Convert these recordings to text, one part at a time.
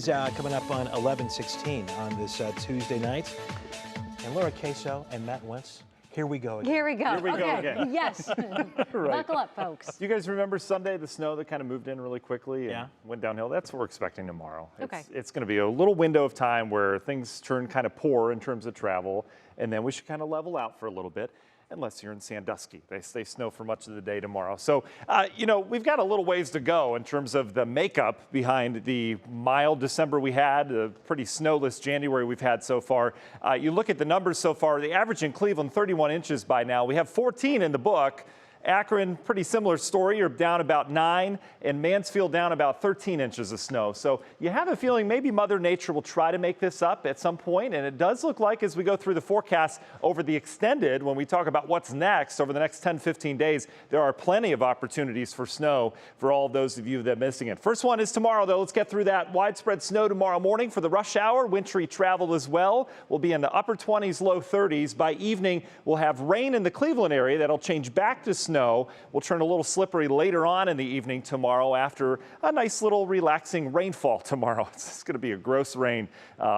Coming up on 11:16 on this Tuesday night. And Laura Queso and Matt Wintz, here we go again. Here we go. Here we go again. Yes. Right. Buckle up, folks. Do you guys remember Sunday, the snow that kind of moved in really quickly and Yeah. went downhill? That's what we're expecting tomorrow. Okay. It's going to be a little window of time where things turn kind of poor in terms of travel, and then we should kind of level out for a little bit. Unless you're in Sandusky. They stay snow for much of the day tomorrow. So, we've got a little ways to go in terms of the makeup behind the mild December we had, the pretty snowless January we've had so far. You look at the numbers so far, the average in Cleveland, 31 inches by now. We have 14 in the book. Akron, pretty similar story. You're down about 9, and Mansfield down about 13 inches of snow. So you have a feeling maybe Mother Nature will try to make this up at some point, and it does look like as we go through the forecast over the extended, when we talk about what's next over the next 10, 15 days, there are plenty of opportunities for snow for all of those of you that are missing it. First one is tomorrow, though. Let's get through that. Widespread snow tomorrow morning for the rush hour. Wintry travel as well. We'll be in the upper 20s, low 30s. By evening, we'll have rain in the Cleveland area. That'll change back to snow. Will turn a little slippery later on in the evening tomorrow after a nice little relaxing rainfall tomorrow. It's going to be a gross rain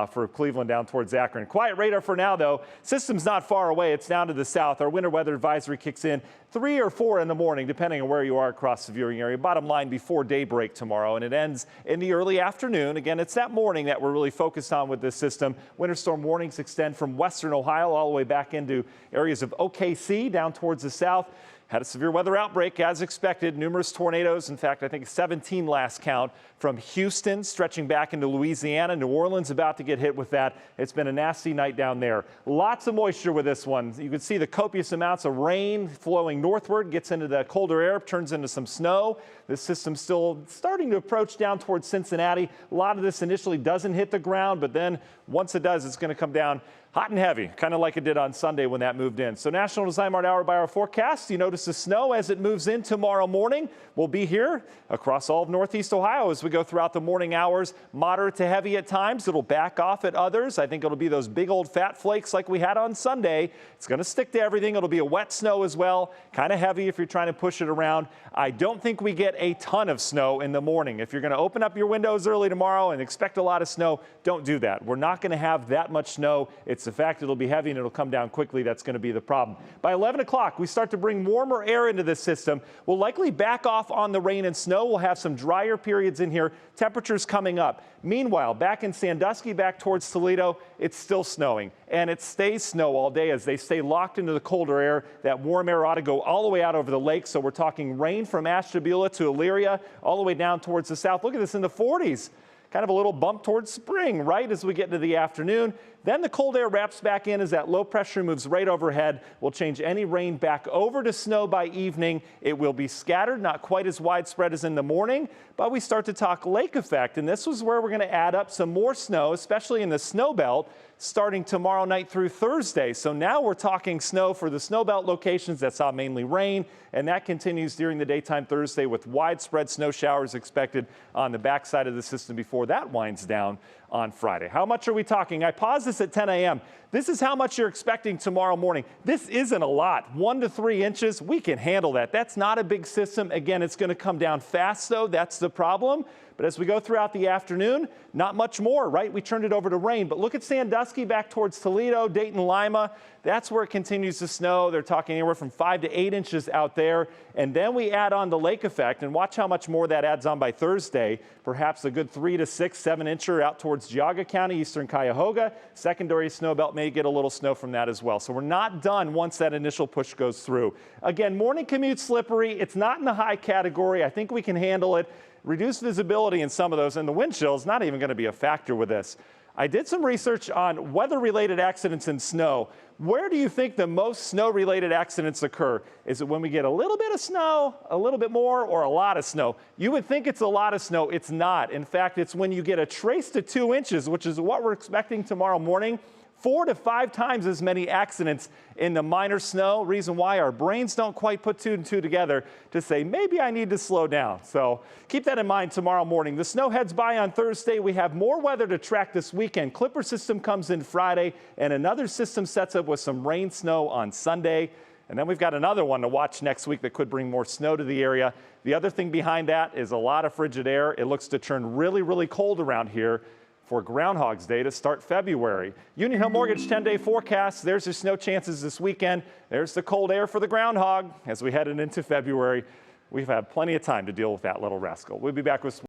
for Cleveland down towards Akron. Quiet radar for now, though. System's not far away. It's down to the south. Our winter weather advisory kicks in 3 or 4 in the morning, depending on where you are across the viewing area. Bottom line, before daybreak tomorrow, and it ends in the early afternoon. Again, it's that morning that we're really focused on with this system. Winter storm warnings extend from western Ohio all the way back into areas of OKC down towards the south. Had a severe weather outbreak as expected, numerous tornadoes. In fact, I think 17 last count from Houston stretching back into Louisiana. New Orleans about to get hit with that. It's been a nasty night down there. Lots of moisture with this one. You can see the copious amounts of rain flowing northward, gets into the colder air, turns into some snow. This system's still starting to approach down towards Cincinnati. A lot of this initially doesn't hit the ground, but then once it does, it's going to come down hot and heavy, kind of like it did on Sunday when that moved in. So National Design Mart hour by hour forecast. You notice the snow as it moves in tomorrow morning. We'll be here across all of Northeast Ohio as we go throughout the morning hours. Moderate to heavy at times. It'll back off at others. I think it'll be those big old fat flakes like we had on Sunday. It's going to stick to everything. It'll be a wet snow as well. Kind of heavy if you're trying to push it around. I don't think we get a ton of snow in the morning. If you're going to open up your windows early tomorrow and expect a lot of snow, don't do that. We're not going to have that much snow. It's the fact it'll be heavy and it'll come down quickly that's going to be the problem. By 11 o'clock, we start to bring warmer air into this system. We'll likely back off on the rain and snow. We'll have some drier periods in here. Temperatures coming up. Meanwhile, back in Sandusky, back towards Toledo, it's still snowing. And it stays snow all day as they stay locked into the colder air. That warm air ought to go all the way out over the lake. So we're talking rain from Ashtabula to Elyria, all the way down towards the south. Look at this in the 40s. Kind of a little bump towards spring right as we get into the afternoon. Then the cold air wraps back in as that low pressure moves right overhead. We'll change any rain back over to snow by evening. It will be scattered, not quite as widespread as in the morning, but we start to talk lake effect. And this was where we're going to add up some more snow, especially in the snow belt, starting tomorrow night through Thursday. So now we're talking snow for the snow belt locations that saw mainly rain, and that continues during the daytime Thursday with widespread snow showers expected on the backside of the system before that winds down on Friday. How much are we talking? I paused this at 10 a.m. This is how much you're expecting tomorrow morning. This isn't a lot. 1 to 3 inches, we can handle that. That's not a big system. Again, it's going to come down fast, though. That's the problem. But as we go throughout the afternoon, not much more, right? We turned it over to rain. But look at Sandusky back towards Toledo, Dayton, Lima. That's where it continues to snow. They're talking anywhere from 5 to 8 inches out there. And then we add on the lake effect, and watch how much more that adds on by Thursday. Perhaps a good 3 to 6, 7 incher out towards Geauga County, eastern Cuyahoga. Secondary snow belt may get a little snow from that as well. So we're not done once that initial push goes through. Again, morning commute slippery. It's not in the high category. I think we can handle it. Reduced visibility in some of those, and the wind chill is not even going to be a factor with this. I did some research on weather-related accidents in snow. Where do you think the most snow-related accidents occur? Is it when we get a little bit of snow, a little bit more, or a lot of snow? You would think it's a lot of snow. It's not. In fact, it's when you get a trace to 2 inches, which is what we're expecting tomorrow morning. 4 to 5 times as many accidents in the minor snow. Reason why our brains don't quite put 2 and 2 together to say, maybe I need to slow down. So keep that in mind tomorrow morning. The snow heads by on Thursday. We have more weather to track this weekend. Clipper system comes in Friday, and another system sets up with some rain snow on Sunday. And then we've got another one to watch next week that could bring more snow to the area. The other thing behind that is a lot of frigid air. It looks to turn really, really cold around here for Groundhog's Day to start February. Union Hill Mortgage 10-day forecast. There's your snow chances this weekend. There's the cold air for the groundhog as we head into February. We've had plenty of time to deal with that little rascal. We'll be back with